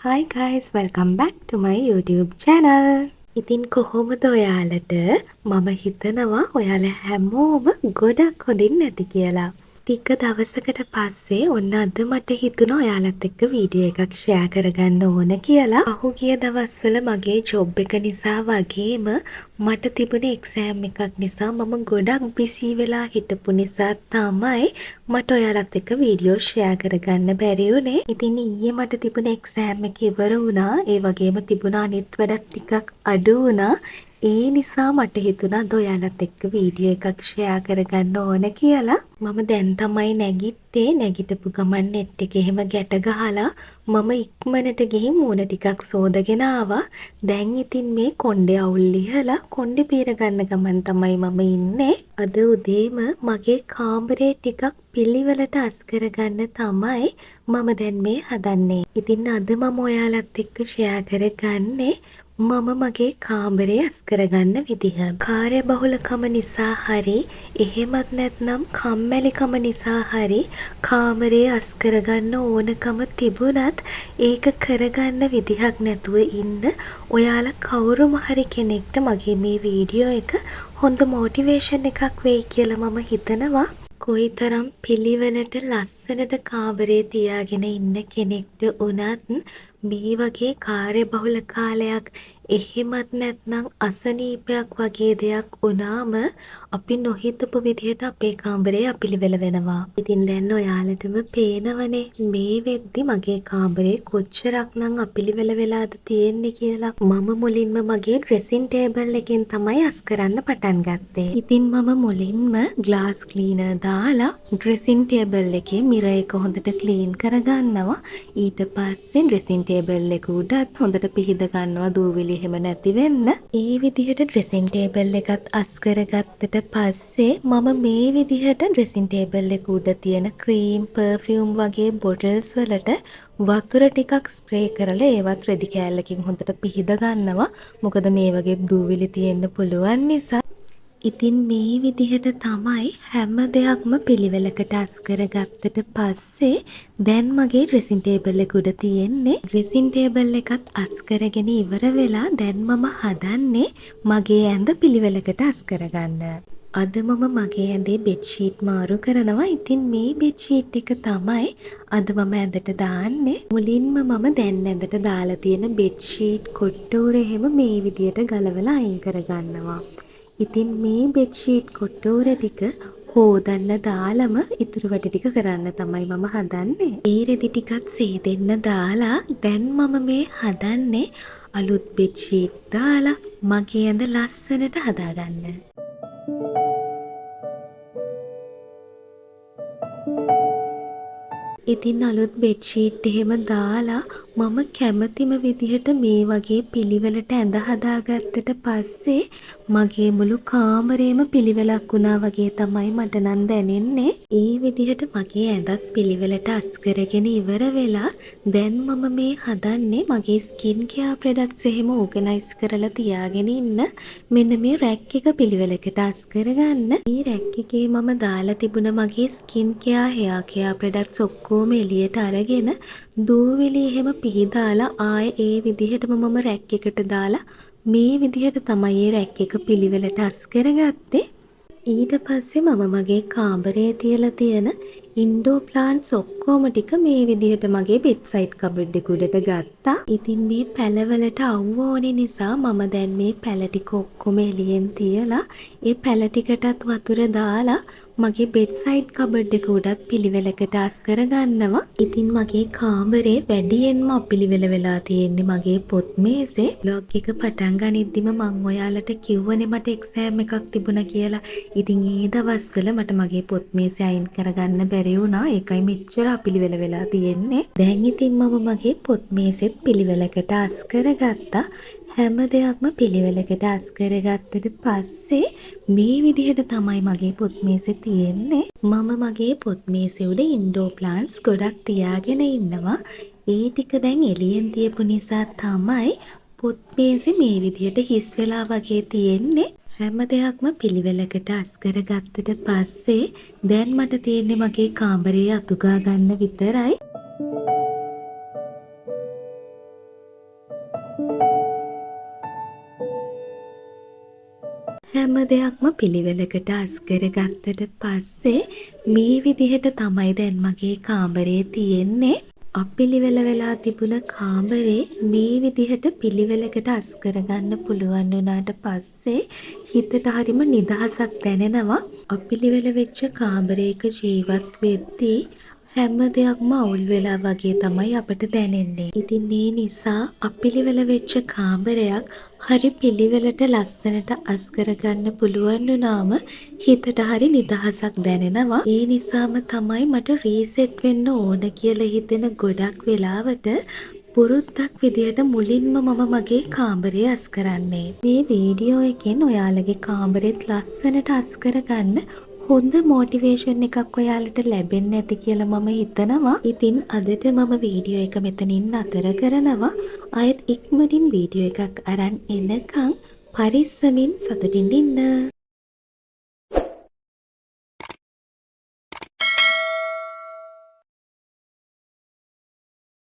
Hi guys, welcome back to my YouTube channel. ඉතින් කොහොමද ඔයාලට? මම හිතනවා ඔයාලා හැමෝම ගොඩක් හොඳින් නැති කියලා. ටික දවසකට පස්සේ ඔන්න අද මට හිතුණා ඔයාලත් එක්ක වීඩියෝ එකක් ෂෙයා කරගන්න ඕන කියලා. පහුගිය දවස්වල මගේ ජොබ් එක නිසා වගේම මට තිබුණ එක්සෑම් එකක් නිසා මම ගොඩක් බිසි වෙලා හිටපු නිසා තමයි මට ඔයාලත් එක්ක වීඩියෝ ෂෙයා කරගන්න බැරි වුණේ. ඉතින් ඊයේ මට තිබුණ එක්සෑම් එක ඉවර වුණා. ඒ වගේම තිබුණ අනිත් වැඩත් ටිකක් අඩු වුණා. ඒ නිසා මට හිතුණා අද ඔයාලත් එක්ක වීඩියෝ එකක් ෂෙයා කරගන්න ඕන කියලා. මම දැන් තමයි නැගිට්ටේ. නැගිටපු ගමන් නෙට් එකේ එහෙම ගැට ගහලා මම ඉක්මනට ගිහින් මූණ ටිකක් සෝදගෙන ආවා. දැන් ඉතින් මේ කොණ්ඩේ අවුල් ලිහලා කොණ්ඩේ පීර ගන්න ගමන් තමයි මම ඉන්නේ. අද උදේම මගේ කාමරේ ටිකක් පිළිවෙලට අස් කරගන්න තමයි මම දැන් මේ හදන්නේ. ඉතින් අද මම ඔයාලත් එක්ක ෂෙයා කරගන්නේ මම මගේ කාමරේ අස් කරගන්න විදිහ. කාර්යබහුලකම නිසා හරි එහෙමත් නැත්නම් කම්මැලිකම නිසා හරි කාමරේ අස් කරගන්න ඕනකම තිබුණත් ඒක කරගන්න විදිහක් නැතුව ඉන්න ඔයාලා කවුරුම හරි කෙනෙක්ට මගේ මේ වීඩියෝ එක හොඳ මොටිවේෂන් එකක් වෙයි කියලා මම හිතනවා. කොයිතරම් පිළිවෙලට ලස්සනට කාමරේ තියාගෙන ඉන්න කෙනෙක්ට උනත් මේ වගේ කාර්යබහුල කාලයක් එහෙමත් නැත්නම් අසනීපයක් වගේ දෙයක් වුණාම අපි නොහිතපු විදිහට අපේ කාමරේ අපිලිවෙල වෙනවා. ඉතින් දැන් ඔයාලටම පේනවනේ මේ වෙද්දි මගේ කාමරේ කොච්චරක්නම් අපිලිවෙල වෙලාද තියෙන්නේ කියලා. මම මුලින්ම මගේ ඩ්‍රෙසින් ටේබල් එකෙන් තමයි අස් කරන්න පටන් ගත්තේ. ඉතින් මම මුලින්ම ග්ලාස් ක්ලීනර් දාලා ඩ්‍රෙසින් ටේබල් එකේ මිරර් එක හොඳට ක්ලීන් කරගන්නවා. ඊට පස්සේ ඩ්‍රෙසින් ටේබල් එක උඩත් හොඳට පිහිද ගන්නවා දූවිලි එහෙම නැති වෙන්න. ඒ විදිහට ඩ්‍රෙසින් ටේබල් එකත් අස් කරගත්තට පස්සේ මම මේ විදිහට ඩ්‍රෙසින් ටේබල් එක උඩ තියෙන ක්‍රීම්, පර්ෆියුම් වගේ බොටල්ස් වලට වතුර ටිකක් ස්ප්‍රේ කරලා ඒවත් රෙදි කෑල්ලකින් හොඳට පිහිද ගන්නවා. මොකද මේ වගේ දූවිලි තියෙන්න පුළුවන් නිසා. ඉතින් මේ විදිහට තමයි හැම දෙයක්ම පිළිවෙලකට අස් කරගත්තට පස්සේ දැන් මගේ ඩ්‍රෙසින් ටේබල් එක උඩ තියෙන්නේ. ඩ්‍රෙසින් ටේබල් එකත් අස් කරගෙන ඉවර වෙලා දැන් මම හදන්නේ මගේ ඇඳ පිළිවෙලකට අස් කරගන්න. අද මම මගේ ඇඳේ බෙඩ්ෂීට් මාරු කරනවා. ඉතින් මේ බෙඩ්ෂීට් එක තමයි අද මම ඇඳට දාන්නේ. මුලින්ම මම දැන් ඇඳට දාලා තියෙන බෙඩ්ෂීට් කොට්ටෝර එහෙම මේ විදිහට ගලවලා අයින් කරගන්නවා. ඉතින් මේ බෙඩ්ෂීට් කොට්ටෝර ටික හොදන්න දාලම ඉතුරු වැඩ ටික කරන්න තමයි මම හදන්නේ. ඒ රෙදි ටිකත් සේදෙන්න දාලා දැන් මම මේ හදන්නේ අලුත් බෙඩ්ෂීට් දාලා මගේ ඇඳ ලස්සනට හදාගන්න. ඉතින් අලුත් බෙඩ්ෂීට් එහෙම දාලා මම කැමතිම විදිහට මේ වගේ පිළිවෙලට ඇඳ හදාගත්තට පස්සේ මගේ මුළු කාමරේම පිළිවෙලක් වුණා වගේ තමයි මට නම් දැනෙන්නේ. ඒ විදිහට මගේ ඇඳත් පිළිවෙලට අස් කරගෙන ඉවර වෙලා දැන් මම මේ හදන්නේ මගේ ස්කින් කෙයාර් ප්‍රොඩක්ට්ස් එහෙම ඕගනයිස් කරලා තියාගෙන ඉන්න මෙන්න මේ රැක් එක පිළිවෙලකට අස් කරගන්න. මේ රැක් එකේ මම දාලා තිබුණ මගේ skin care, hair care products ඔක්කොම එළියට අරගෙන දූවිලි එහෙම පිහදාලා ආයේ ඒ විදිහටම මම රැක් එකට දාලා මේ විදිහට තමයි ඒ රැක් එක පිළිවෙලට අස් කරගත්තේ. ඊට පස්සේ මම මගේ කාමරේ තියලා තියෙන ඉන්ඩෝ ප්ලාන්ට්ස් ඔක්කොම ටික මේ විදිහට මගේ බෙඩ්සයිඩ් කබඩ් එක උඩට ගත්තා. ඉතින් මේ පැලවලට අවුව ඕනේ නිසා මම දැන් මේ පැල ටික ඔක්කොම එළියෙන් තියලා ඒ පැල ටිකටත් වතුර දාලා මගේ බෙඩ්සයිඩ් කබඩ් එක උඩත් පිළිවෙලකට අස් කරගන්නවා. ඉතින් මගේ කාමරේ වැඩියෙන්ම අපිළිවෙල වෙලා තියෙන්නේ මගේ පොත් මේසේ. බ්ලොග් එක පටන් ගනිද්දිම මම ඔයාලට කිව්වනේ මට එක්සෑම් එකක් තිබුණා කියලා. ඉතින් ඒ දවස්වල මට මගේ පොත් මේසේ අයින් කරගන්න බැරි වුණා. ඒකයි මෙච්චර අපිළිවෙල වෙලා තියෙන්නේ. දැන් ඉතින් මම මගේ පොත් මේසෙත් පිළිවෙලකට අස් කරගත්තා. හැම දෙයක්ම පිළිවෙලකට අස් කරගත්තට පස්සේ මේ විදිහට තමයි මගේ පොත් මේසේ තියෙන්නේ. මම මගේ පොත් මේසේ උඩ ඉන්ඩෝ ප්ලාන්ට්ස් ගොඩක් තියාගෙන ඉන්නවා. ඒ ටික දැන් එළියෙන් තියපු නිසා තමයි පොත් මේසේ මේ විදිහට හිස් වෙලා වගේ තියෙන්නේ. හැම දෙයක්ම පිළිවෙලකට අස් කරගත්තට පස්සේ දැන් මට තියෙන්නේ මගේ කාමරේ අතුගා ගන්න විතරයි. හැම දෙයක්ම පිළිවෙලකට අස් කරගත්තට පස්සේ මේ විදිහට තමයි දැන් මගේ කාමරේ තියෙන්නේ. අපිළිවෙල වෙලා තිබුණ කාමරේ මේ විදිහට පිළිවෙලකට අස් කරගන්න පුළුවන් වුණාට පස්සේ හිතට හරිම නිදහසක් දැනෙනවා. අපිළිවෙල වෙච්ච කාමරයක ජීවත් වෙද්දී හැම දෙයක්ම අවුල් වෙලා වගේ තමයි අපට දැනෙන්නේ. ඉතින් ඒ නිසා අපිළිවෙල වෙච්ච කාමරයක් හරි පිළිවෙලට ලස්සනට අස් කරගන්න පුළුවන් වුණාම හිතට හරි නිදහසක් දැනෙනවා. ඒ නිසාම තමයි මට රීසෙට් වෙන්න ඕන කියලා හිතෙන ගොඩක් වෙලාවට පුරුද්දක් විදියට මුලින්ම මම මගේ කාමරය අස් කරන්නේ. මේ වීඩියෝ එකෙන් ඔයාලගේ කාමරෙත් ලස්සනට අස් කරගන්න හොඳ මොටිවේෂන් එකක් ඔයාලට ලැබෙන්න ඇති කියලා මම හිතනවා. ඉතින් අදට මම වීඩියෝ එක මෙතනින් නතර කරනවා. ආයෙත් ඉක්මනින් වීඩියෝ එකක් අරන් එනකම් පරිස්සමින් සතුටින් ඉන්න.